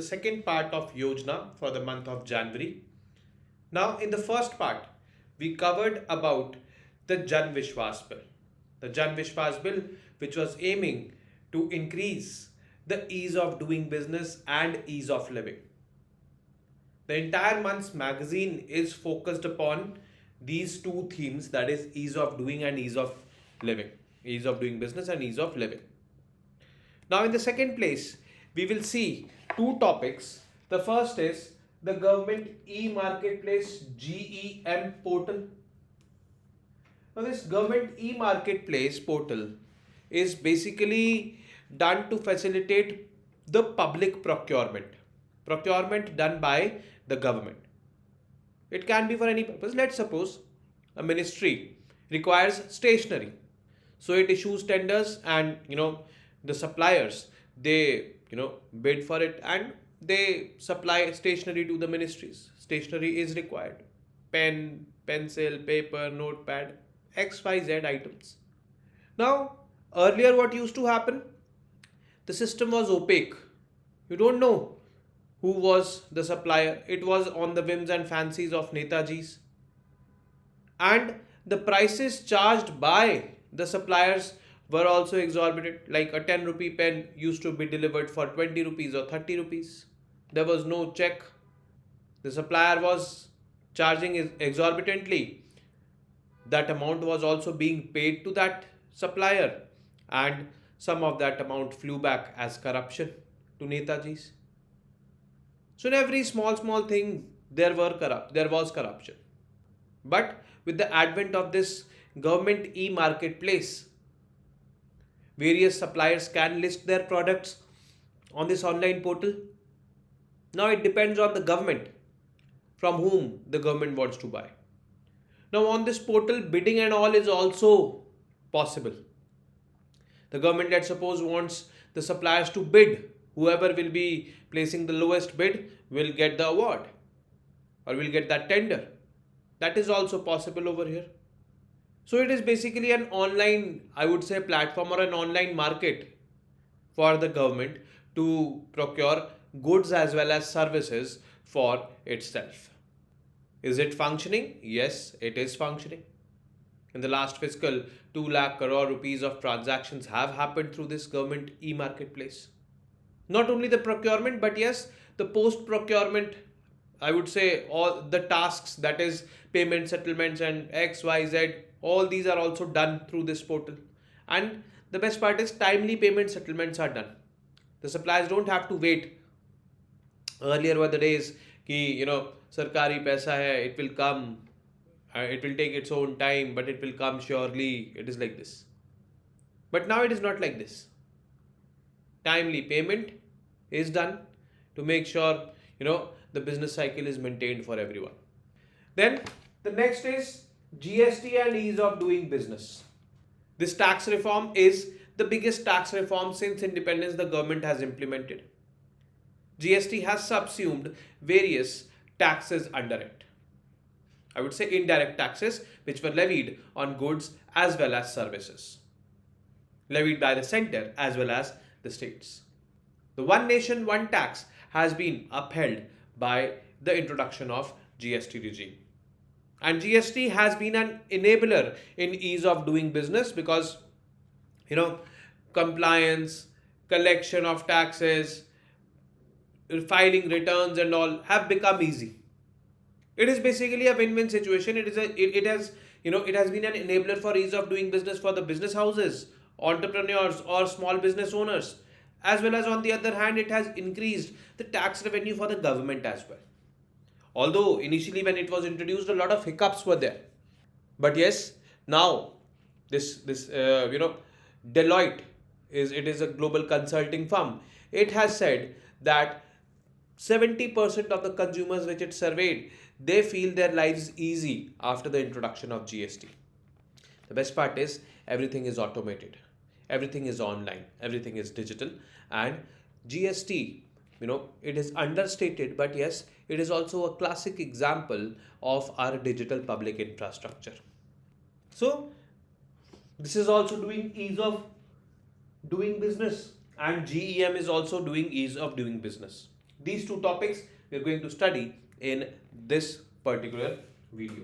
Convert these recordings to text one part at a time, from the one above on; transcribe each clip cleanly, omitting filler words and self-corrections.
second part of Yojana for the month of January. Now, in the first part, we covered about the Jan Vishwas Bill. The Jan Vishwas Bill, which was aiming to increase the ease of doing business and ease of living. The entire month's magazine is focused upon these two themes, that is ease of doing and ease of living. Ease of doing business and ease of living. Now, in the second place, we will see two topics. The first is the government e-marketplace GEM portal. Now, this government e-marketplace portal is basically done to facilitate the public procurement done by the government. It can be for any purpose. Let's suppose a ministry requires stationery, so it issues tenders, and the suppliers, they bid for it and they supply stationery to the ministries. Stationery is required: pen, pencil, paper, notepad, XYZ items. Now, earlier what used to happen? The system was opaque. You don't know who was the supplier. It was on the whims and fancies of Netaji's. And the prices charged by the suppliers were also exorbitant. Like a 10 rupee pen used to be delivered for 20 rupees or 30 rupees. There was no check. The supplier was charging exorbitantly. That amount was also being paid to that supplier, and some of that amount flew back as corruption to Netaji's. So in every small thing there was corruption. But with the advent of this government e-marketplace, various suppliers can list their products on this online portal. Now it depends on the government from whom the government wants to buy. Now on this portal, bidding and all is also possible. The government, let's suppose, wants the suppliers to bid. Whoever will be placing the lowest bid will get the award or will get that tender. That is also possible over here. So it is basically an online, I would say, platform or an online market for the government to procure goods as well as services for itself. Is it functioning? Yes, it is functioning. In the last fiscal, 2 lakh crore rupees of transactions have happened through this government e-marketplace. Not only the procurement, but yes, the post-procurement, I would say, all the tasks, that is payment settlements and XYZ, all these are also done through this portal. And the best part is timely payment settlements are done. The suppliers don't have to wait. Earlier were the days ki, sarkari paisa hai, it will come, it will take its own time, but it will come surely. It is like this. But now it is not like this. Timely payment is done to make sure, the business cycle is maintained for everyone. Then the next is GST and ease of doing business. This tax reform is the biggest tax reform since independence the government has implemented. GST has subsumed various taxes under it. I would say indirect taxes which were levied on goods as well as services, levied by the center as well as the states. The one nation, one tax has been upheld by the introduction of GST regime. And GST has been an enabler in ease of doing business because, compliance, collection of taxes, filing returns and all have become easy. It is basically a win-win situation. It has been an enabler for ease of doing business for the business houses, entrepreneurs or small business owners, as well as on the other hand, it has increased the tax revenue for the government as well. Although initially when it was introduced, a lot of hiccups were there. But yes, now this Deloitte is a global consulting firm. It has said that 70% of the consumers which it surveyed, they feel their lives easy after the introduction of GST. The best part is everything is automated, everything is online, everything is digital, and GST, it is understated, but yes, it is also a classic example of our digital public infrastructure. So this is also doing ease of doing business, and GEM is also doing ease of doing business. These two topics we are going to study in this particular video.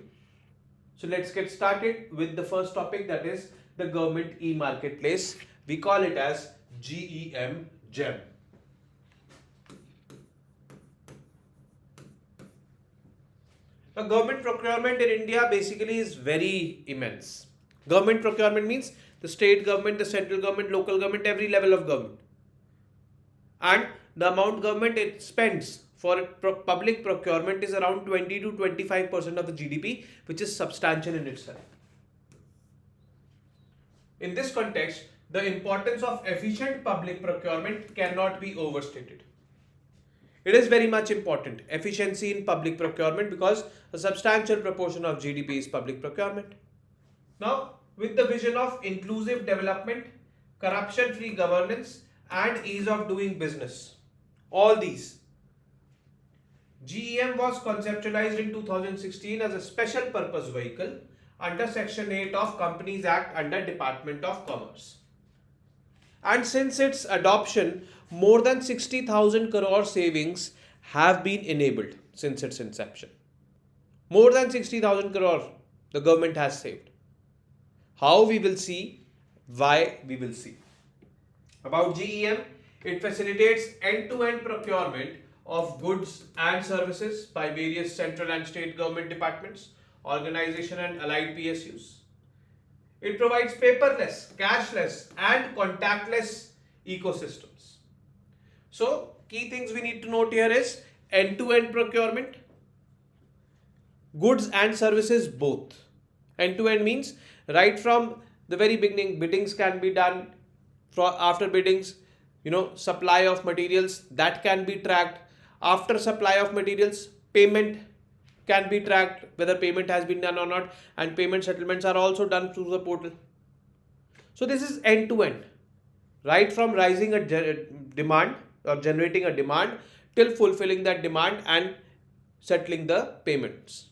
So let's get started with the first topic, that is the government e-marketplace. We call it as GEM. Now, government procurement in India basically is very immense. Government procurement means the state government, the central government, local government, every level of government. And the amount government it spends for public procurement is around 20 to 25% of the GDP, which is substantial in itself. In this context, the importance of efficient public procurement cannot be overstated. It is very much important, efficiency in public procurement, because a substantial proportion of GDP is public procurement. Now, with the vision of inclusive development, corruption-free governance, and ease of doing business, all these, GEM was conceptualized in 2016 as a special purpose vehicle under Section 8 of Companies Act under Department of Commerce. And since its adoption, more than 60,000 crore savings have been enabled since its inception. More than 60,000 crore the government has saved. How we will see, why we will see. About GEM, it facilitates end-to-end procurement of goods and services by various central and state government departments, organization and allied PSUs. It provides paperless, cashless and contactless ecosystems. So, key things we need to note here is end-to-end procurement, goods and services both. End-to-end means right from the very beginning, biddings can be done. After biddings, supply of materials that can be tracked. After supply of materials, payment can be tracked, whether payment has been done or not, and payment settlements are also done through the portal. So this is end-to-end, right from rising a demand or generating a demand till fulfilling that demand and settling the payments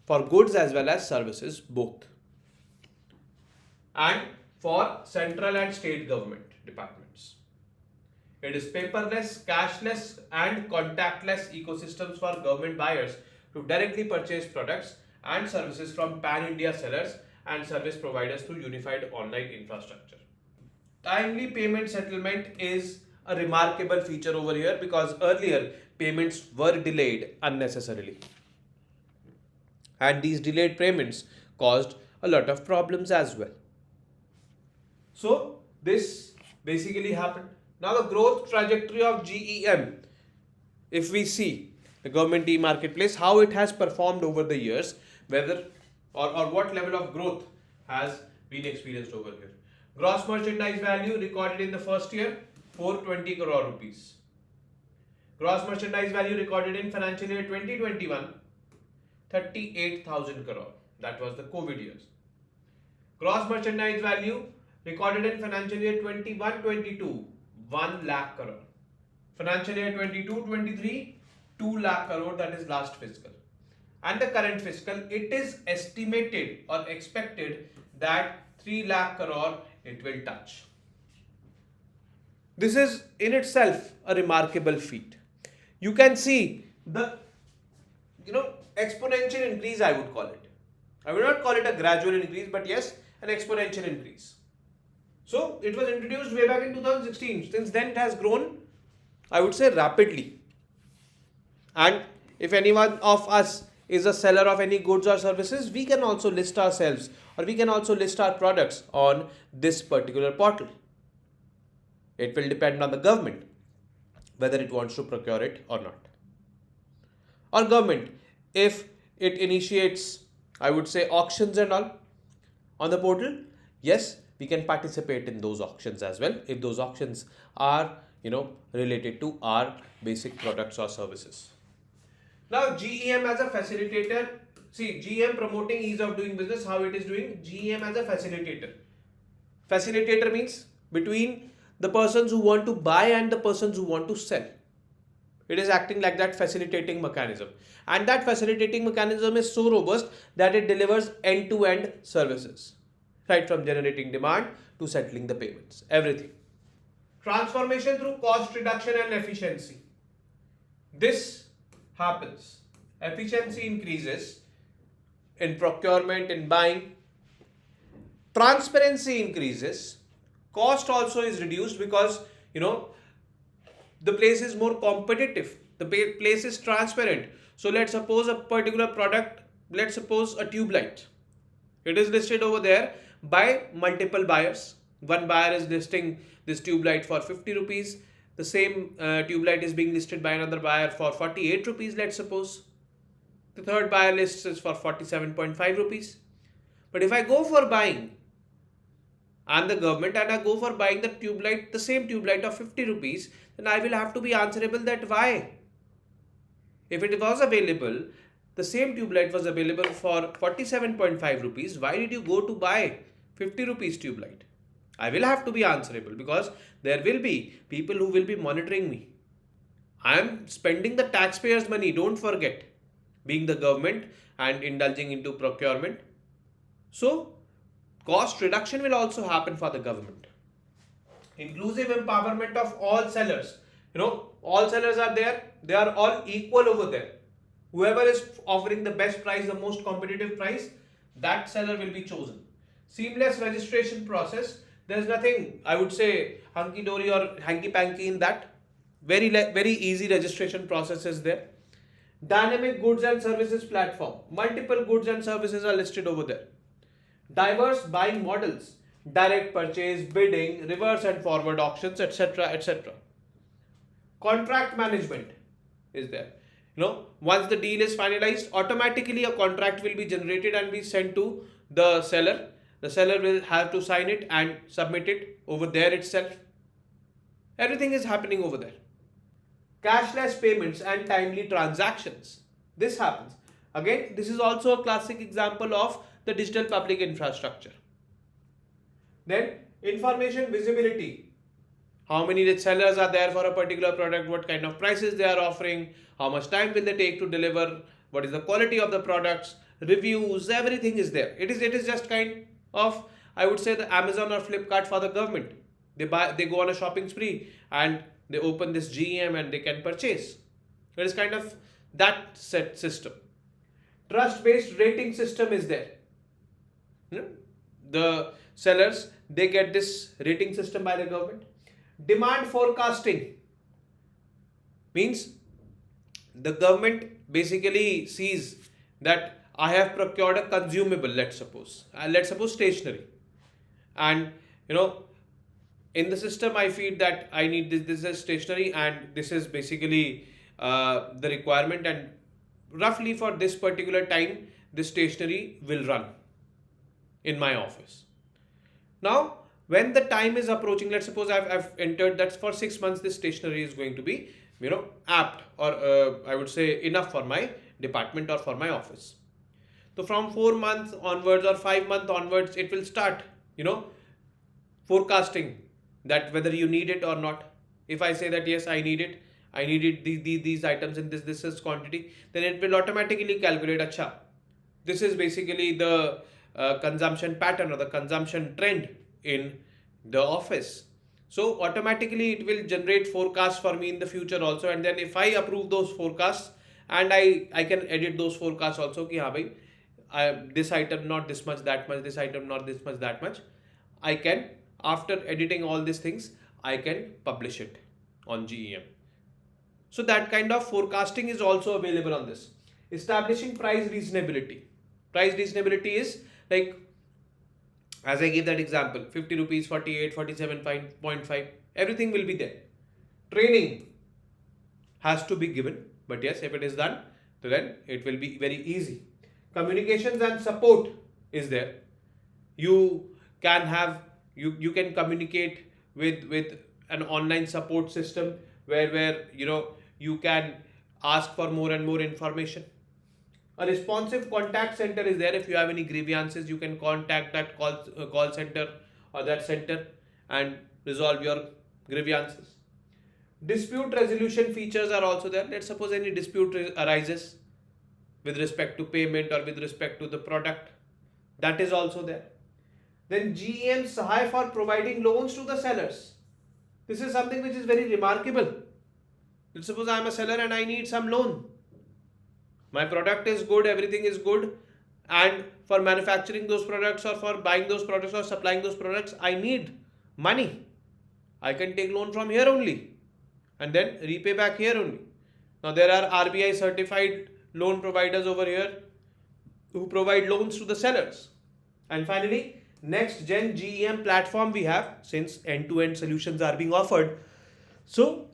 for goods as well as services both. And for central and state government departments, it is paperless, cashless and contactless ecosystems for government buyers to directly purchase products and services from pan-India sellers and service providers through unified online infrastructure. Timely payment settlement is a remarkable feature over here, because earlier payments were delayed unnecessarily. And these delayed payments caused a lot of problems as well. So this basically happened. Now the growth trajectory of GEM, if we see the government e-marketplace, how it has performed over the years, whether or what level of growth has been experienced over here. Gross merchandise value recorded in the first year, 420 crore rupees. Gross merchandise value recorded in financial year 2021, 38,000 crore. That was the COVID years. Gross merchandise value recorded in financial year 21-22, 1 lakh crore. Financial year 22-23, 2 lakh crore, that is last fiscal. And the current fiscal, it is estimated or expected that 3 lakh crore it will touch. This is in itself a remarkable feat. You can see the exponential increase, I would call it. I would not call it a gradual increase, but yes, an exponential increase. So it was introduced way back in 2016. Since then it has grown, I would say, rapidly. And if anyone of us is a seller of any goods or services, we can also list ourselves, or we can also list our products on this particular portal. It will depend on the government whether it wants to procure it or not. Or government, if it initiates, I would say, auctions and all on the portal, yes, we can participate in those auctions as well, if those auctions are related to our basic products or services. Now GEM as a facilitator, see, GEM promoting ease of doing business, how it is doing? GEM as a facilitator. Facilitator means between the persons who want to buy and the persons who want to sell. It is acting like that facilitating mechanism. And that facilitating mechanism is so robust that it delivers end-to-end services. Right from generating demand to settling the payments. Everything. Transformation through cost reduction and efficiency. this happens, efficiency increases in procurement, in buying, transparency increases, cost also is reduced because the place is more competitive, the place is transparent. So let's suppose a particular product, let's suppose a tube light, it is listed over there by multiple buyers. One buyer is listing this tube light for 50 rupees, the same tube light is being listed by another buyer for 48 rupees, let's suppose. The third buyer lists is for 47.5 rupees. But if I go for buying, I'm the government and I go for buying the tube light, the same tube light of 50 rupees, then I will have to be answerable that why. If it was available, the same tube light was available for 47.5 rupees, why did you go to buy 50 rupees tube light? I will have to be answerable because there will be people who will be monitoring me. I am spending the taxpayers' money, don't forget, being the government and indulging into procurement. So, cost reduction will also happen for the government. Inclusive empowerment of all sellers. All sellers are there, they are all equal over there. Whoever is offering the best price, the most competitive price, that seller will be chosen. Seamless registration process. There is nothing, I would say, hunky-dory or hanky-panky in that. Very easy registration process is there. Dynamic goods and services platform. Multiple goods and services are listed over there. Diverse buying models. Direct purchase, bidding, reverse and forward auctions, etc. etc. Contract management is there. Once the deal is finalized, automatically a contract will be generated and be sent to the seller. The seller will have to sign it and submit it over there itself. Everything is happening over there. Cashless payments and timely transactions. This happens. Again, this is also a classic example of the digital public infrastructure. Then, information visibility. How many sellers are there for a particular product, what kind of prices they are offering, how much time will they take to deliver, what is the quality of the products, reviews, everything is there. It is just kind of, I would say, the Amazon or Flipkart for the government. They go on a shopping spree and they open this GEM and they can purchase. It is kind of that set system. Trust-based rating system is there. The sellers, they get this rating system by the government. Demand forecasting means the government basically sees that I have procured a consumable, let's suppose stationery, and in the system I feed that I need this is stationery and this is basically the requirement, and roughly for this particular time this stationery will run in my office. Now when the time is approaching, let's suppose I've entered that for 6 months this stationery is going to be apt, or I would say enough for my department or for my office. So from 4 months onwards or 5 months onwards, it will start forecasting that whether you need it or not. If I say that yes, I need it, these items in this is quantity, then it will automatically calculate, acha, this is basically the consumption pattern or the consumption trend in the office. So automatically it will generate forecasts for me in the future also, and then if I approve those forecasts, and I can edit those forecasts also ki haan bhai, this item not this much, that much, this item not this much, that much, I can, after editing all these things, I can publish it on GEM. So that kind of forecasting is also available on this. Establishing price reasonability. Price reasonability is like, as I gave that example, 50 rupees, 48, 47.5, everything will be there. Training has to be given, but yes, if it is done, then it will be very easy. Communications and support is there. You can have, you can communicate with an online support system where you can ask for more and more information. A responsive contact center is there. If you have any grievances, you can contact that call center or that center and resolve your grievances. Dispute resolution features are also there. Let's suppose any dispute arises with respect to payment or with respect to the product, that is also there. Then GEM Sahay for providing loans to the sellers. This is something which is very remarkable. Let's suppose I am a seller and I need some loan. My product is good, everything is good, and for manufacturing those products or for buying those products or supplying those products, I need money. I can take loan from here only and then repay back here only. Now there are RBI certified loan providers over here who provide loans to the sellers. And finally, next gen GEM platform we have, since end-to-end solutions are being offered. So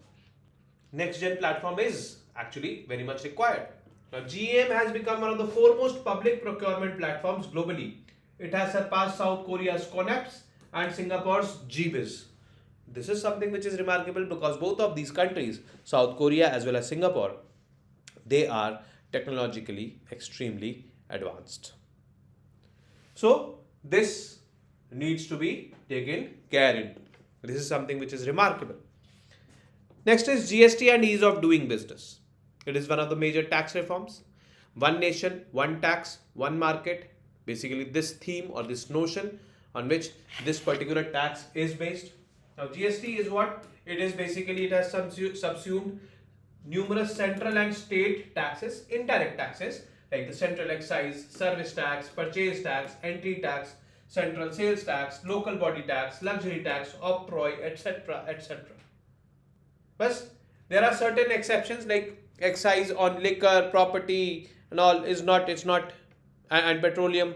next gen platform is actually very much required. Now GEM has become one of the foremost public procurement platforms globally. It has surpassed South Korea's CONEPS and Singapore's GBIZ. This is something which is remarkable because both of these countries, South Korea as well as Singapore, they are technologically extremely advanced. So this needs to be taken care into. This is something which is remarkable. Next is GST and ease of doing business. It is one of the major tax reforms. One nation, one tax, one market. Basically this theme or this notion on which this particular tax is based. Now GST is what? It is basically, it has subsumed numerous central and state taxes, indirect taxes like the central excise, service tax, purchase tax, entry tax, central sales tax, local body tax, luxury tax, octroi, etc. etc. But there are certain exceptions like excise on liquor, property and all is not, and petroleum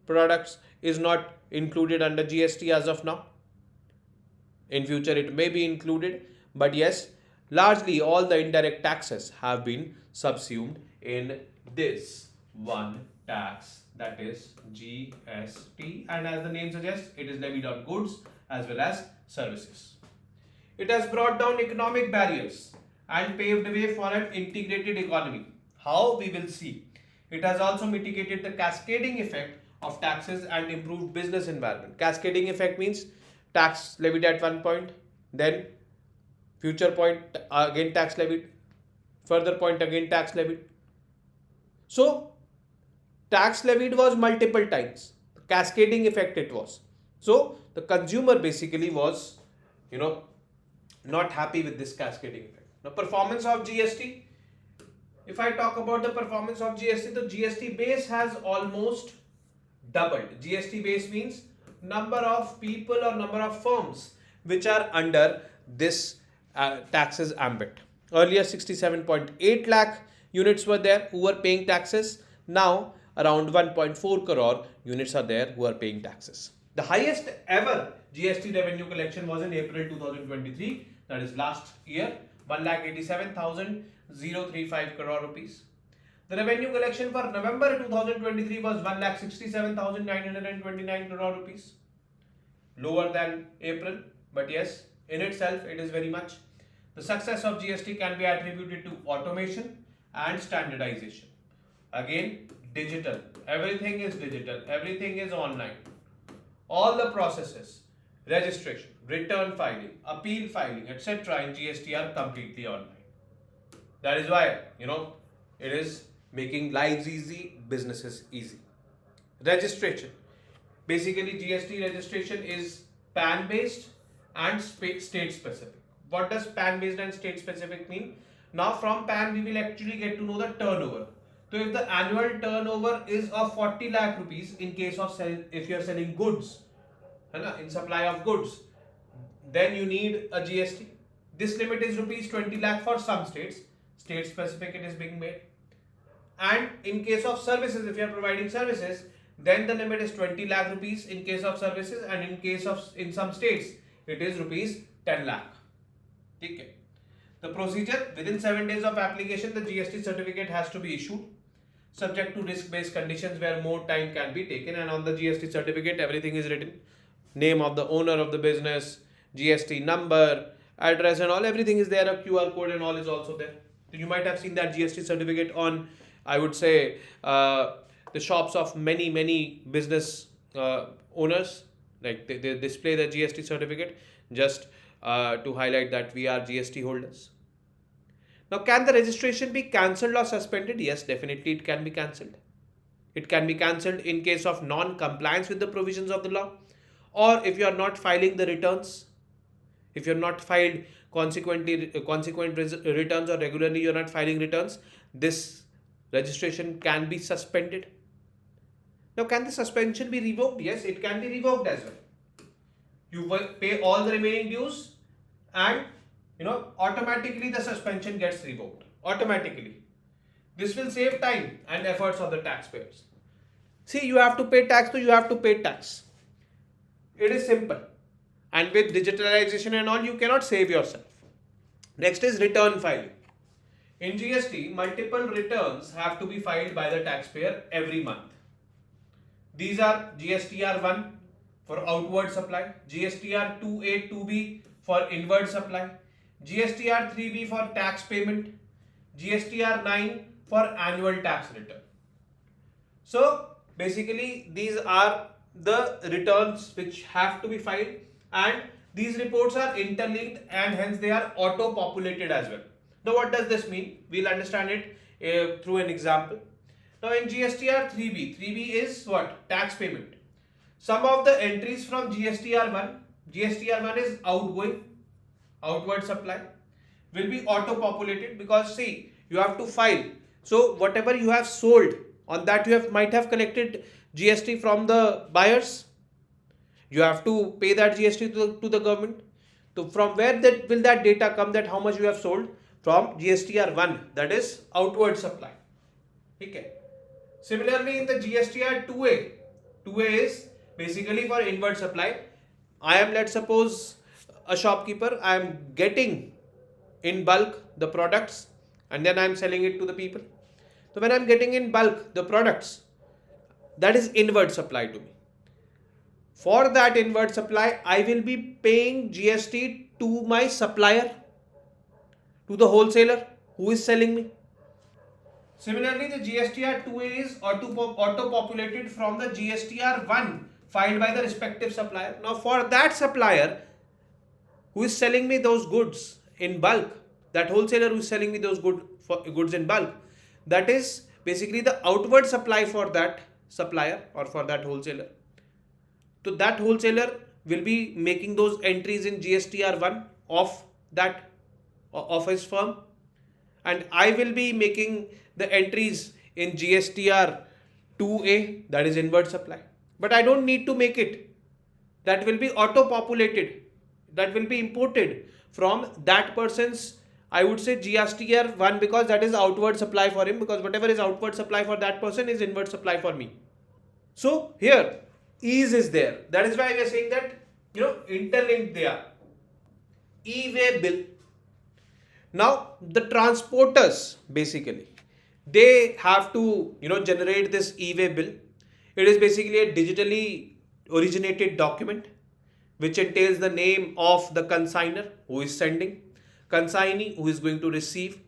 products is not included under GST as of now. In future it may be included, but yes, largely all the indirect taxes have been subsumed in this one tax, that is GST, and as the name suggests, it is levied on goods as well as services. It has brought down economic barriers and paved the way for an integrated economy. How? We will see. It has also mitigated the cascading effect of taxes and improved business environment. Cascading effect means tax levied at one point, then future point again tax levied, further point again tax levied. So tax levied was multiple times, cascading effect it was. So the consumer basically was, not happy with this cascading effect. Now performance of GST, if I talk about the performance of GST, the GST base has almost doubled. GST base means number of people or number of firms which are under this taxes ambit. Earlier 67.8 lakh units were there who were paying taxes. Now around 1.4 crore units are there who are paying taxes. The highest ever GST revenue collection was in April 2023, that is last year, 1,87,035 crore rupees. The revenue collection for November 2023 was 1,67,929 crore rupees. Lower than April, but yes, in itself it is very much. The success of GST can be attributed to automation and standardization. Again, digital. Everything is digital. Everything is online. All the processes, registration, return filing, appeal filing, etc. in GST are completely online. That is why, it is making lives easy, businesses easy. Registration. Basically, GST registration is PAN based and state specific. What does PAN based and state specific mean? Now from PAN we will actually get to know the turnover. So if the annual turnover is of 40 lakh rupees in case of if you are selling goods, in supply of goods, then you need a GST. This limit is rupees 20 lakh for some states. State specific it is being made. And in case of services, if you are providing services, then the limit is 20 lakh rupees in case of services, and in some states it is rupees 10 lakh. Okay. The procedure: within 7 days of application, the GST certificate has to be issued, subject to risk-based conditions where more time can be taken. And on the GST certificate, everything is written: name of the owner of the business, GST number, address, and all. Everything is there. A QR code and all is also there. So you might have seen that GST certificate on, I would say, the shops of many business owners. Like they display the GST certificate just to highlight that we are GST holders. Now, can the registration be cancelled or suspended? Yes, definitely it can be cancelled. It can be cancelled in case of non-compliance with the provisions of the law, or if you are not filing the returns, if you are not filed returns, or regularly you're not filing returns, this registration can be suspended. Now, can the suspension be revoked? Yes, it can be revoked as well. You will pay all the remaining dues, and automatically the suspension gets revoked automatically. This will save time and efforts of the taxpayers. See, you have to pay tax, so you have to pay tax. It is simple. And with digitalization and all, you cannot save yourself. Next is return filing. In GST, multiple returns have to be filed by the taxpayer every month. These are GSTR 1 for outward supply, GSTR 2A, 2B for inward supply, GSTR 3B for tax payment, GSTR 9 for annual tax return. So basically these are the returns which have to be filed, and these reports are interlinked and hence they are auto-populated as well. Now what does this mean? We'll understand it through an example. Now in GSTR 3B, 3B is what? Tax payment. Some of the entries from GSTR 1 is outward supply, will be auto-populated because see, you have to file. So whatever you have sold, on that you might have collected GST from the buyers. You have to pay that GST to the government. So from where will that data come, that how much you have sold? From GSTR 1, that is outward supply. Okay. Similarly, in the GSTR 2A, 2A is basically for inward supply. I am, let's suppose, a shopkeeper. I am getting in bulk the products and then I am selling it to the people. So when I am getting in bulk the products, that is inward supply to me. For that inward supply, I will be paying GST to my supplier, to the wholesaler who is selling me. Similarly, the GSTR 2A is auto-populated from the GSTR 1 filed by the respective supplier. Now for that supplier who is selling me those goods in bulk, that wholesaler who is selling me those goods in bulk, that is basically the outward supply for that supplier or for that wholesaler. So that wholesaler will be making those entries in GSTR 1 of his firm, and I will be making the entries in GSTR 2A, that is inward supply. But I don't need to make it. That will be auto-populated. That will be imported from that person's, I would say, GSTR 1, because that is outward supply for him, because whatever is outward supply for that person is inward supply for me. So here, ease is there. That is why we are saying that, interlinked they are. E-way bill. Now, the transporters, basically, they have to, generate this e-way bill. It is basically a digitally originated document which entails the name of the consignor who is sending, consignee who is going to receive,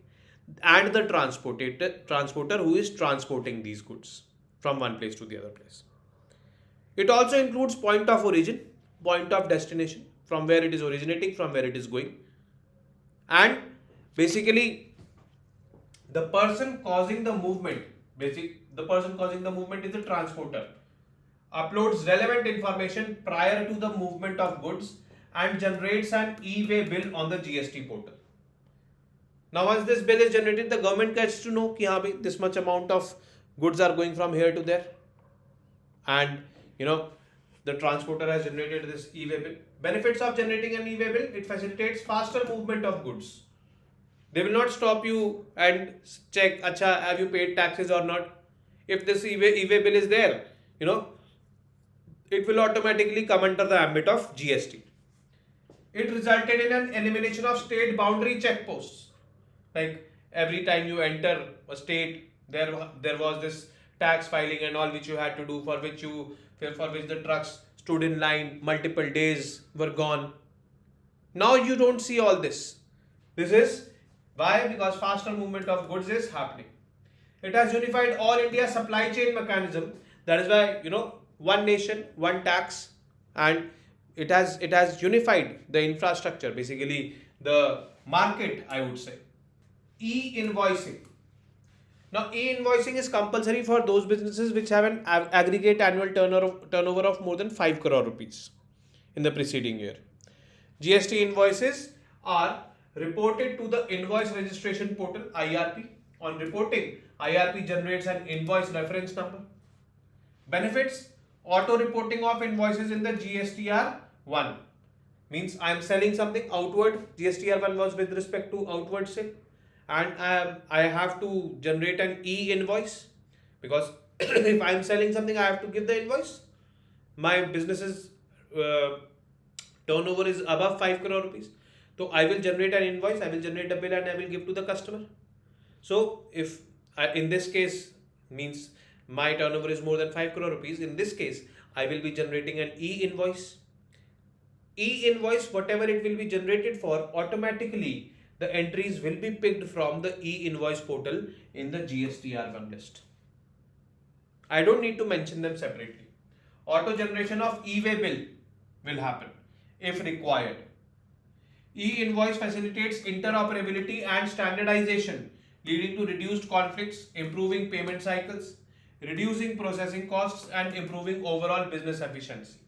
and the transporter who is transporting these goods from one place to the other place. It also includes point of origin, point of destination, from where it is originating, from where it is going, and basically the person causing the movement, is the transporter, uploads relevant information prior to the movement of goods and generates an e-way bill on the GST portal. Now once this bill is generated, the government gets to know that this much amount of goods are going from here to there, and the transporter has generated this e-way bill. Benefits of generating an e-way bill: it facilitates faster movement of goods. They will not stop you and check, have you paid taxes or not? If this e-way bill is there, it will automatically come under the ambit of GST. It resulted in an elimination of state boundary checkposts. Like every time you enter a state, there was this tax filing and all which you had to do, for which the trucks stood in line, multiple days were gone. Now you don't see all this. This is why? Because faster movement of goods is happening. It has unified all India supply chain mechanism. That is why, one nation, one tax, and it has unified the infrastructure, basically the market, I would say. E-invoicing. Now, e-invoicing is compulsory for those businesses which have an aggregate annual turnover of more than 5 crore rupees in the preceding year. GST invoices are reported to the invoice registration portal IRP. On reporting, IRP generates an invoice reference number. Benefits: auto reporting of invoices in the GSTR 1. Means I am selling something outward. GSTR 1 was with respect to outward sale, and I have to generate an e-invoice, because if I am selling something I have to give the invoice. My business's turnover is above 5 crore rupees. So I will generate an invoice, I will generate a bill, and I will give to the customer. So if in this case, means my turnover is more than 5 crore rupees, in this case I will be generating an e-invoice. E-invoice, whatever it will be generated for, automatically the entries will be picked from the e-invoice portal in the GSTR1 list. I don't need to mention them separately. Auto generation of e-way bill will happen if required. E-invoice facilitates interoperability and standardization, leading to reduced conflicts, improving payment cycles, reducing processing costs, and improving overall business efficiency.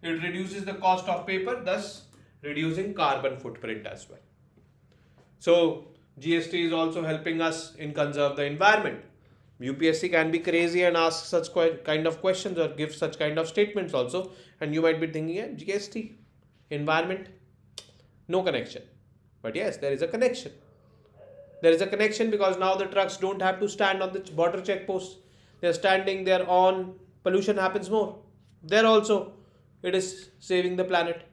It reduces the cost of paper, thus reducing carbon footprint as well. So GST is also helping us in conserve the environment. UPSC can be crazy and ask such kind of questions or give such kind of statements also, and you might be thinking, GST, environment, no connection. But yes, there is a connection. There is a connection because now the trucks don't have to stand on the border checkposts. They're standing there on, pollution happens more. There also, it is saving the planet.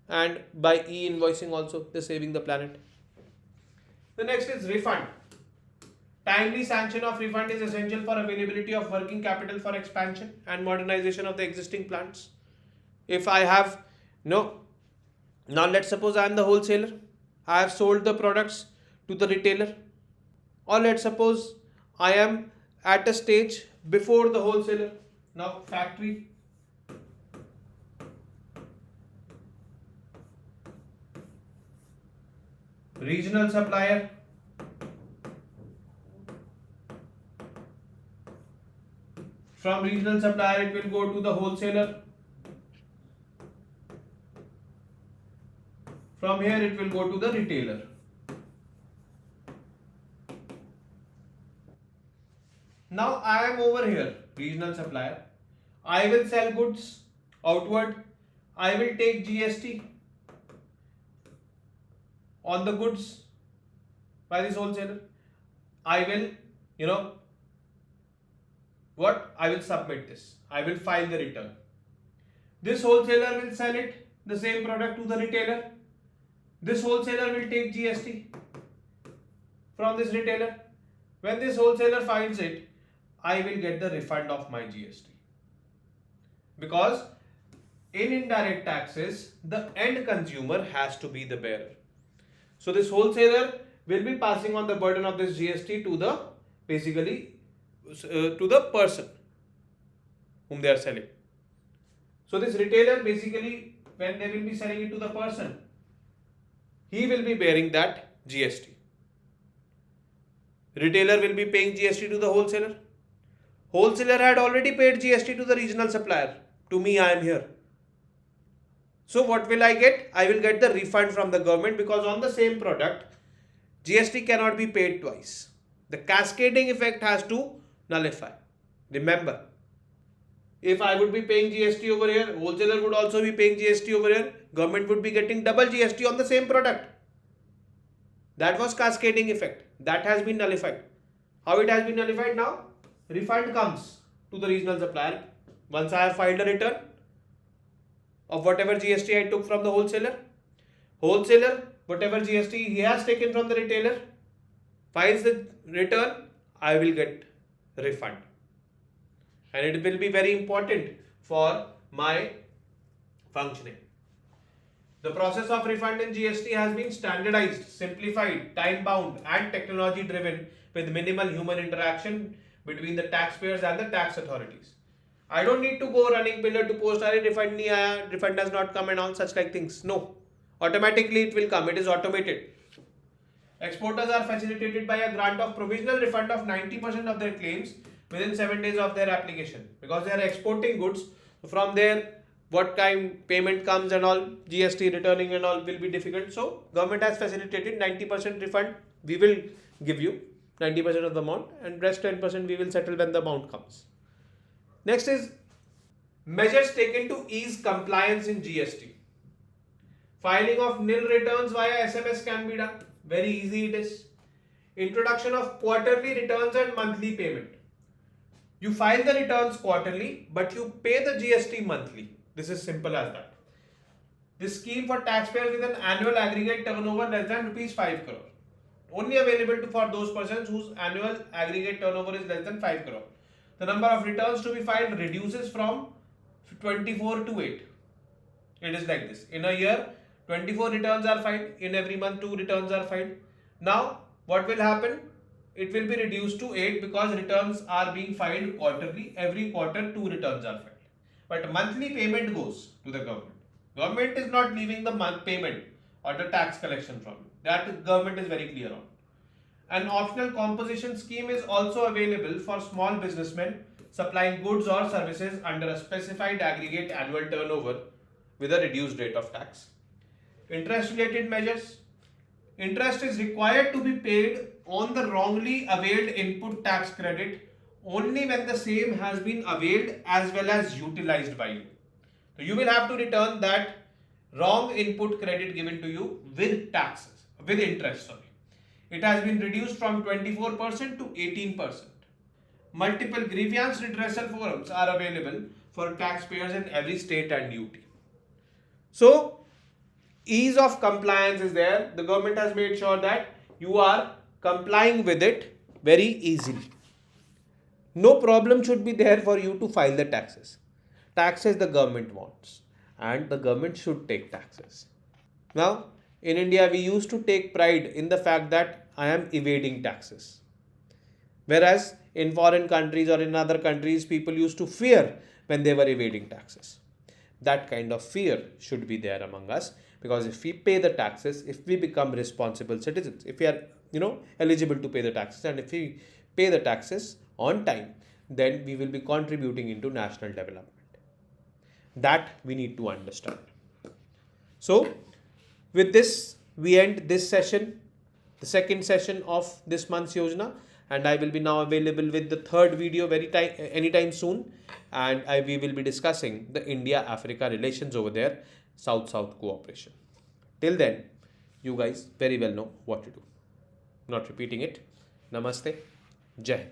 And by e-invoicing also, they're saving the planet. The next is refund. Timely sanction of refund is essential for availability of working capital for expansion and modernization of the existing plants. If I have, now let's suppose I am the wholesaler. I have sold the products to the retailer. Or let's suppose I am at a stage before the wholesaler. Now factory. Regional supplier. From regional supplier it will go to the wholesaler. From here it will go to the retailer. Now I am over here, regional supplier. I will sell goods outward. I will take GST on the goods by this wholesaler. I will, I will submit this. I will file the return. This wholesaler will sell it, the same product, to the retailer. This wholesaler will take GST from this retailer. When this wholesaler files it, I will get the refund of my GST. Because in indirect taxes, the end consumer has to be the bearer. So this wholesaler will be passing on the burden of this GST to the, to the person whom they are selling. So this retailer, when they will be selling it to the person, he will be bearing that GST. Retailer will be paying GST to the wholesaler. Wholesaler had already paid GST to the regional supplier. To me, I am here. So what will I get? I will get the refund from the government, because on the same product, GST cannot be paid twice. The cascading effect has to nullify. Remember, if I would be paying GST over here, wholesaler would also be paying GST over here, government would be getting double GST on the same product. That was cascading effect. That has been nullified. How it has been nullified now? Refund comes to the regional supplier. Once I have filed a return of whatever GST I took from the wholesaler, whatever GST he has taken from the retailer, files the return, I will get refund. And it will be very important for my functioning. The process of refund in GST has been standardized, simplified, time-bound and technology-driven, with minimal human interaction between the taxpayers and the tax authorities. I don't need to go running pillar to post, refund has not come and all such like things. No. Automatically it will come. It is automated. Exporters are facilitated by a grant of provisional refund of 90% of their claims within 7 days of their application, because they are exporting goods. From their what kind payment comes and all, GST returning and all will be difficult. So government has facilitated 90% refund. We will give you 90% of the amount, and rest 10% we will settle when the amount comes. Next is measures taken to ease compliance in GST. Filing of nil returns via SMS can be done. Very easy it is. Introduction of quarterly returns and monthly payment. You file the returns quarterly, but you pay the GST monthly. This is simple as that. This scheme for taxpayers with an annual aggregate turnover less than rupees 5 crore. Only available for those persons whose annual aggregate turnover is less than 5 crore. The number of returns to be filed reduces from 24 to 8. It is like this. In a year, 24 returns are filed. In every month, 2 returns are filed. Now, what will happen? It will be reduced to 8 because returns are being filed quarterly. Every quarter, 2 returns are filed. But monthly payment goes to the government. Government is not leaving the month payment or the tax collection from you. That government is very clear on. An optional composition scheme is also available for small businessmen supplying goods or services under a specified aggregate annual turnover with a reduced rate of tax. Interest related measures. Interest is required to be paid on the wrongly availed input tax credit only when the same has been availed as well as utilized by you. So you will have to return that wrong input credit given to you with taxes, with interest, sorry. It has been reduced from 24% to 18%. Multiple grievance redressal forums are available for taxpayers in every state and UT. So, ease of compliance is there. The government has made sure that you are complying with it very easily. No problem should be there for you to file the taxes. Taxes the government wants, and the government should take taxes. Now, in India, we used to take pride in the fact that I am evading taxes. Whereas in foreign countries or in other countries, people used to fear when they were evading taxes. That kind of fear should be there among us, because if we pay the taxes, if we become responsible citizens, if we are eligible to pay the taxes, and if we pay the taxes on time, then we will be contributing into national development. That we need to understand. So with this, we end this session, the second session of this month's Yojana, and I will be now available with the third video anytime soon, and we will be discussing the India-Africa relations over there, South-South cooperation. Till then, you guys very well know what to do. Not repeating it. Namaste. Jai Hind.